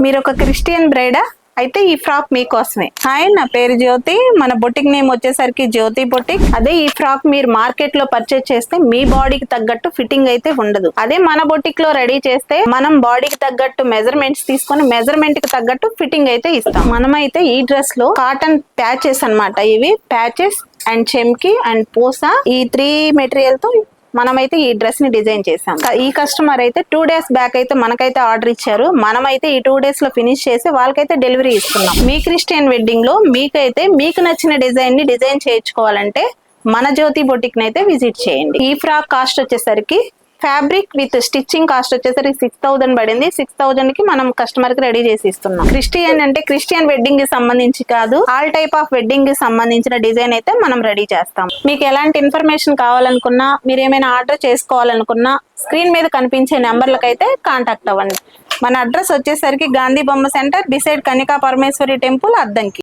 మీరు ఒక క్రిస్టియన్ బ్రైడా? అయితే ఈ ఫ్రాక్ మీకోసమే. హాయ్, నా పేరు జ్యోతి. మన బొటిక్ నేమ్ వచ్చేసరికి జ్యోతి బొటిక్. అదే ఈ ఫ్రాక్ మీరు మార్కెట్ లో పర్చేస్ చేస్తే మీ బాడీకి తగ్గట్టు ఫిట్టింగ్ అయితే ఉండదు. అదే మన బొటిక్ లో రెడీ చేస్తే మనం బాడీకి తగ్గట్టు మెజర్మెంట్స్ తీసుకొని మెజర్మెంట్ కి తగ్గట్టు ఫిట్టింగ్ అయితే ఇస్తాం. మనమైతే ఈ డ్రెస్ లో కాటన్ ప్యాచెస్ అన్నమాట. ఇవి ప్యాచెస్ అండ్ చెమ్కి అండ్ పూసా, ఈ 3 మెటీరియల్ తో మనమైతే ఈ డ్రెస్ ని డిజైన్ చేసాం. ఈ కస్టమర్ అయితే 2 days బ్యాక్ అయితే మనకైతే ఆర్డర్ ఇచ్చారు. మనమైతే ఈ 2 days లో ఫినిష్ చేసి వాళ్ళకైతే డెలివరీ ఇస్తున్నాం. మీ క్రిస్టియన్ వెడ్డింగ్ లో మీకైతే మీకు నచ్చిన డిజైన్ ని డిజైన్ చేయించుకోవాలంటే మన జ్యోతి బొటిక్ ని అయితే విజిట్ చేయండి. ఈ ఫ్రాక్ కాస్ట్ వచ్చేసరికి ఫ్యాబ్రిక్ విత్ స్టిచ్చింగ్ కాస్ట్ వచ్చేసరికి 6000 పడింది. 6000 కి మనం కస్టమర్ కి రెడీ చేసి ఇస్తున్నాం. క్రిస్టియన్ అంటే క్రిస్టియన్ వెడ్డింగ్ కి సంబంధించి కాదు, ఆల్ టైప్ ఆఫ్ వెడ్డింగ్ కి సంబంధించిన డిజైన్ అయితే మనం రెడీ చేస్తాం. మీకు ఎలాంటి ఇన్ఫర్మేషన్ కావాలనుకున్నా, మీరు ఏమైనా ఆర్డర్ చేసుకోవాలనుకున్నా స్క్రీన్ మీద కనిపించే నెంబర్లకు అయితే కాంటాక్ట్ అవ్వండి. మన అడ్రస్ వచ్చేసరికి గాంధీ బొమ్మ centre, beside Kanika Parameswari temple, Addanki.